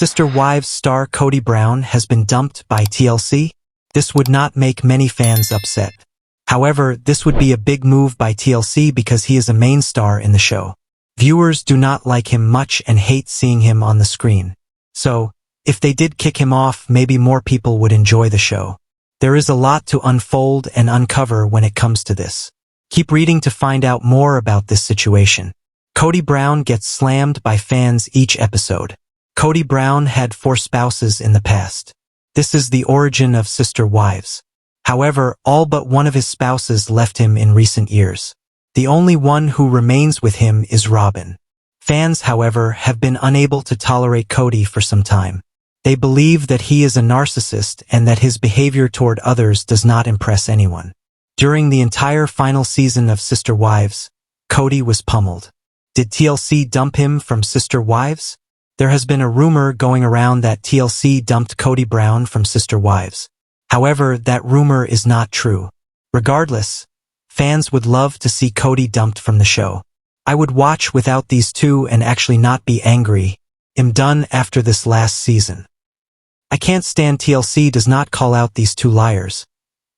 Sister Wives star Kody Brown has been dumped by TLC? This would not make many fans upset. However, this would be a big move by TLC because he is a main star in the show. Viewers do not like him much and hate seeing him on the screen. So, if they did kick him off, maybe more people would enjoy the show. There is a lot to unfold and uncover when it comes to this. Keep reading to find out more about this situation. Kody Brown gets slammed by fans each episode. Kody Brown had 4 spouses in the past. This is the origin of Sister Wives. However, all but one of his spouses left him in recent years. The only one who remains with him is Robin. Fans, however, have been unable to tolerate Kody for some time. They believe that he is a narcissist and that his behavior toward others does not impress anyone. During the entire final season of Sister Wives, Kody was pummeled. Did TLC dump him from Sister Wives? There has been a rumor going around that TLC dumped Kody Brown from Sister Wives. However, that rumor is not true. Regardless, fans would love to see Kody dumped from the show. I would watch without these two and actually not be angry. I'm done after this last season. I can't stand TLC does not call out these two liars.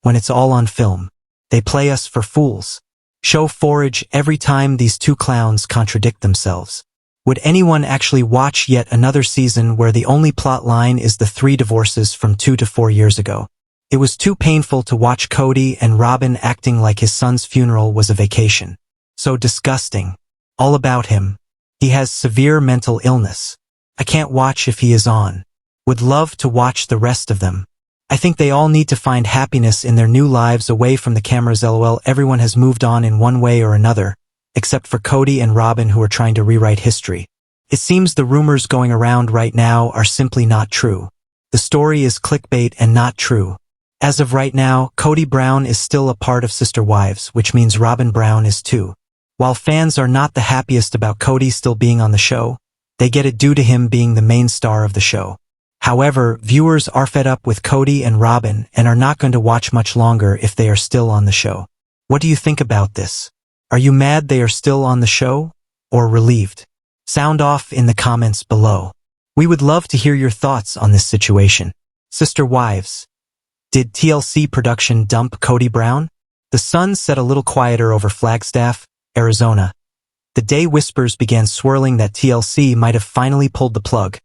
When it's all on film, they play us for fools. Show forage every time these two clowns contradict themselves. Would anyone actually watch yet another season where the only plot line is the 3 divorces from 2 to 4 years ago? It was too painful to watch Kody and Robin acting like his son's funeral was a vacation. So disgusting. All about him. He has severe mental illness. I can't watch if he is on. Would love to watch the rest of them. I think they all need to find happiness in their new lives away from the cameras. LOL, everyone has moved on in one way or another, except for Kody and Robin who are trying to rewrite history. It seems the rumors going around right now are simply not true. The story is clickbait and not true. As of right now, Kody Brown is still a part of Sister Wives, which means Robin Brown is too. While fans are not the happiest about Kody still being on the show, they get it due to him being the main star of the show. However, viewers are fed up with Kody and Robin and are not going to watch much longer if they are still on the show. What do you think about this? Are you mad they are still on the show? Or relieved? Sound off in the comments below. We would love to hear your thoughts on this situation. Sister Wives. Did TLC production dump Kody Brown? The sun set a little quieter over Flagstaff, Arizona. The day whispers began swirling that TLC might have finally pulled the plug.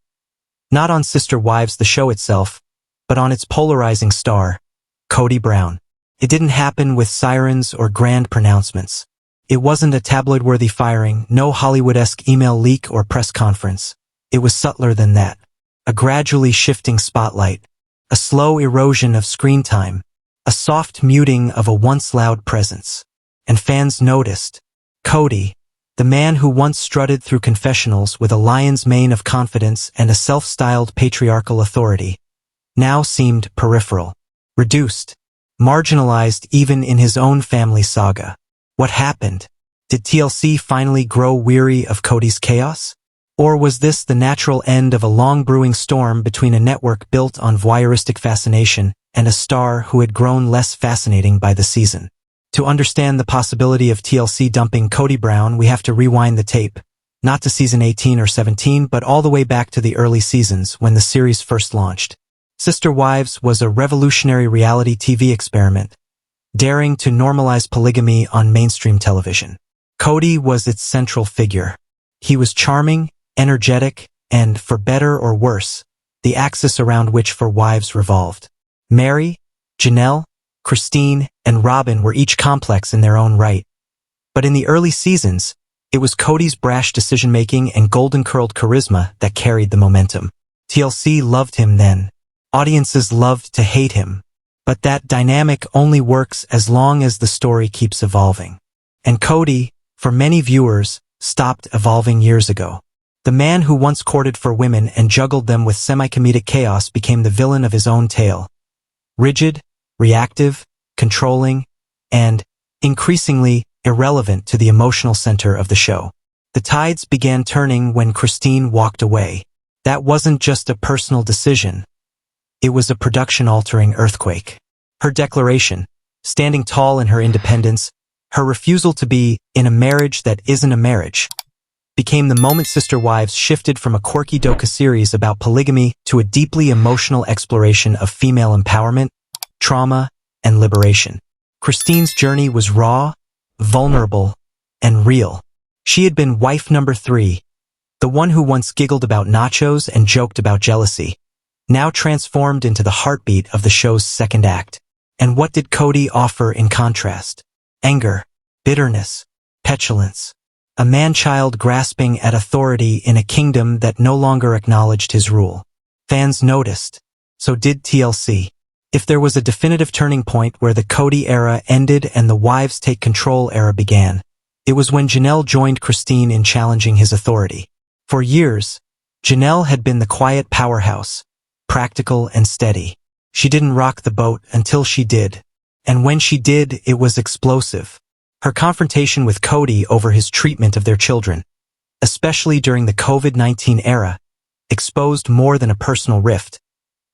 Not on Sister Wives the show itself, but on its polarizing star, Kody Brown. It didn't happen with sirens or grand pronouncements. It wasn't a tabloid-worthy firing, no Hollywood-esque email leak or press conference. It was subtler than that. A gradually shifting spotlight. A slow erosion of screen time. A soft muting of a once loud presence. And fans noticed. Kody, the man who once strutted through confessionals with a lion's mane of confidence and a self-styled patriarchal authority, now seemed peripheral. Reduced. Marginalized even in his own family saga. What happened? Did TLC finally grow weary of Kody's chaos? Or was this the natural end of a long brewing storm between a network built on voyeuristic fascination and a star who had grown less fascinating by the season? To understand the possibility of TLC dumping Kody Brown, we have to rewind the tape, not to season 18 or 17, but all the way back to the early seasons when the series first launched. Sister Wives was a revolutionary reality TV experiment, daring to normalize polygamy on mainstream television. Kody was its central figure. He was charming, energetic, and, for better or worse, the axis around which Four Wives revolved. Mary, Janelle, Christine, and Robin were each complex in their own right. But in the early seasons, it was Kody's brash decision-making and golden-curled charisma that carried the momentum. TLC loved him then. Audiences loved to hate him. But that dynamic only works as long as the story keeps evolving. And Kody, for many viewers, stopped evolving years ago. The man who once courted for women and juggled them with semi-comedic chaos became the villain of his own tale. Rigid, reactive, controlling, and, increasingly, irrelevant to the emotional center of the show. The tides began turning when Christine walked away. That wasn't just a personal decision. It was a production-altering earthquake. Her declaration, standing tall in her independence, her refusal to be in a marriage that isn't a marriage, became the moment SisterWives shifted from a quirky docu-series about polygamy to a deeply emotional exploration of female empowerment, trauma, and liberation. Christine's journey was raw, vulnerable, and real. She had been wife number 3, the one who once giggled about nachos and joked about jealousy, now transformed into the heartbeat of the show's second act. And what did Kody offer in contrast? Anger, bitterness, petulance. A man-child grasping at authority in a kingdom that no longer acknowledged his rule. Fans noticed. So did TLC. If there was a definitive turning point where the Kody era ended and the wives take control era began, it was when Janelle joined Christine in challenging his authority. For years, Janelle had been the quiet powerhouse, practical and steady. She didn't rock the boat until she did. And when she did, it was explosive. Her confrontation with Kody over his treatment of their children, especially during the COVID-19 era, exposed more than a personal rift.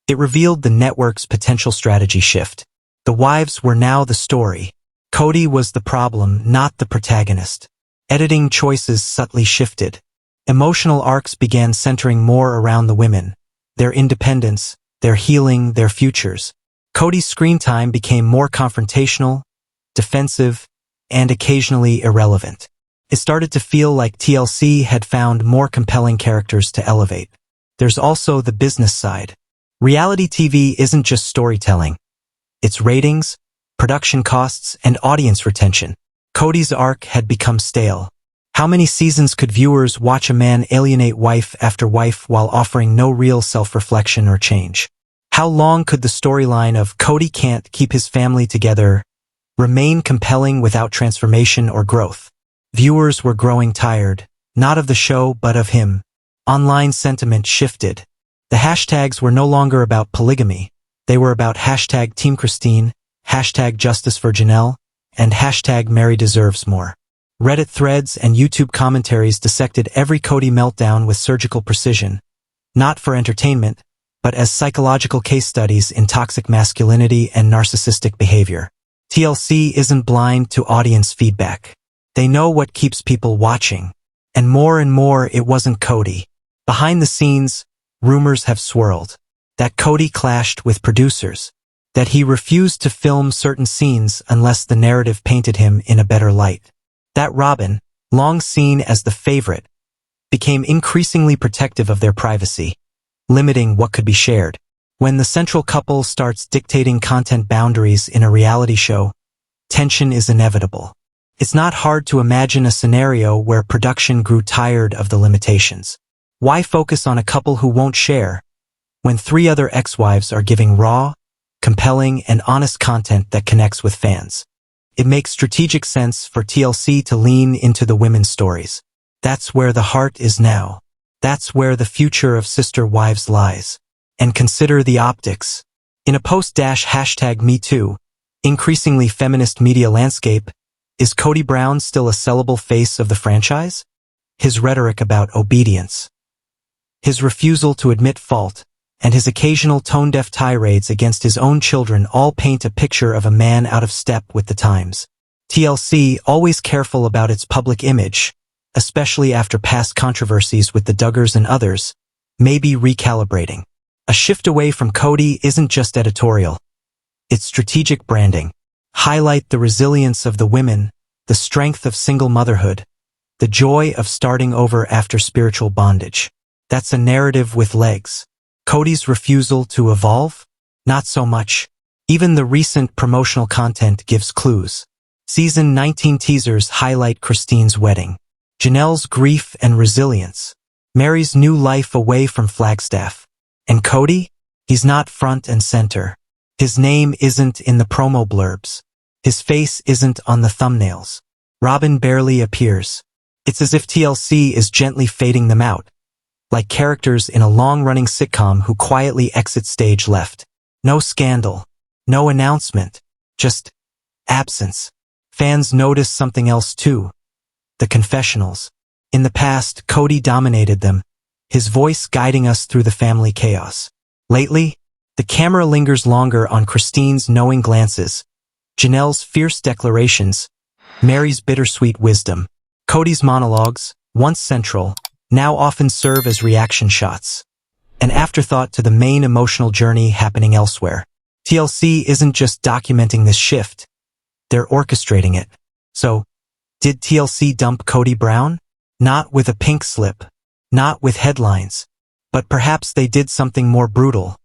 It revealed the network's potential strategy shift. The wives were now the story. Kody was the problem, not the protagonist. Editing choices subtly shifted. Emotional arcs began centering more around the women, their independence, their healing, their futures. Kody's screen time became more confrontational, defensive, and occasionally irrelevant. It started to feel like TLC had found more compelling characters to elevate. There's also the business side. Reality TV isn't just storytelling. It's ratings, production costs, and audience retention. Kody's arc had become stale. How many seasons could viewers watch a man alienate wife after wife while offering no real self-reflection or change? How long could the storyline of Kody can't keep his family together remain compelling without transformation or growth? Viewers were growing tired, not of the show but of him. Online sentiment shifted. The hashtags were no longer about polygamy. They were about hashtag Team Christine, hashtag Justice for Janelle, and hashtag Mary Deserves More. Reddit threads and YouTube commentaries dissected every Kody meltdown with surgical precision, not for entertainment, but as psychological case studies in toxic masculinity and narcissistic behavior. TLC isn't blind to audience feedback. They know what keeps people watching. And more, it wasn't Kody. Behind the scenes, rumors have swirled. That Kody clashed with producers. That he refused to film certain scenes unless the narrative painted him in a better light. That Robin, long seen as the favorite, became increasingly protective of their privacy, limiting what could be shared. When the central couple starts dictating content boundaries in a reality show, tension is inevitable. It's not hard to imagine a scenario where production grew tired of the limitations. Why focus on a couple who won't share, when 3 other ex-wives are giving raw, compelling, and honest content that connects with fans? It makes strategic sense for TLC to lean into the women's stories. That's where the heart is now. That's where the future of SisterWives lies. And consider the optics. In a post-#MeToo, increasingly feminist media landscape, is Kody Brown still a sellable face of the franchise? His rhetoric about obedience, his refusal to admit fault, and his occasional tone-deaf tirades against his own children all paint a picture of a man out of step with the times. TLC, always careful about its public image, especially after past controversies with the Duggars and others, may be recalibrating. A shift away from Kody isn't just editorial. It's strategic branding. Highlight the resilience of the women, the strength of single motherhood, the joy of starting over after spiritual bondage. That's a narrative with legs. Kody's refusal to evolve? Not so much. Even the recent promotional content gives clues. Season 19 teasers highlight Christine's wedding, Janelle's grief and resilience, Mary's new life away from Flagstaff. And Kody? He's not front and center. His name isn't in the promo blurbs. His face isn't on the thumbnails. Robin barely appears. It's as if TLC is gently fading them out, like characters in a long-running sitcom who quietly exit stage left. No scandal, no announcement, just absence. Fans notice something else too. The confessionals. In the past, Kody dominated them, his voice guiding us through the family chaos. Lately, the camera lingers longer on Christine's knowing glances, Janelle's fierce declarations, Mary's bittersweet wisdom. Kody's monologues, once central, now often serve as reaction shots. An afterthought to the main emotional journey happening elsewhere. TLC isn't just documenting this shift, they're orchestrating it. So, did TLC dump Kody Brown? Not with a pink slip, not with headlines, but perhaps they did something more brutal.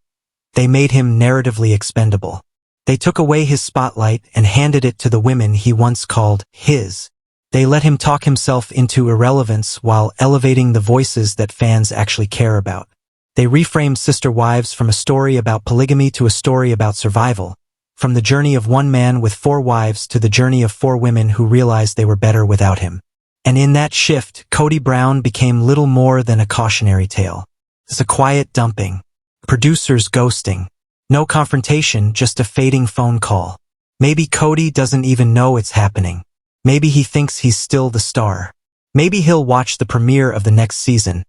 They made him narratively expendable. They took away his spotlight and handed it to the women he once called his. They let him talk himself into irrelevance while elevating the voices that fans actually care about. They reframed SisterWives from a story about polygamy to a story about survival, from the journey of one man with 4 wives to the journey of 4 women who realized they were better without him. And in that shift, Kody Brown became little more than a cautionary tale. It's a quiet dumping, producers ghosting, no confrontation, just a fading phone call. Maybe Kody doesn't even know it's happening. Maybe he thinks he's still the star. Maybe he'll watch the premiere of the next season,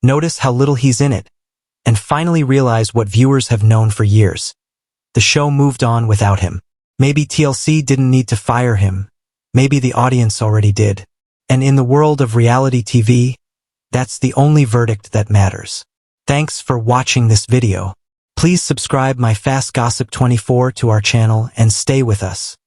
notice how little he's in it, and finally realize what viewers have known for years. The show moved on without him. Maybe TLC didn't need to fire him. Maybe the audience already did. And in the world of reality TV, that's the only verdict that matters. Thanks for watching this video. Please subscribe my Fast Gossip 24 to our channel and stay with us.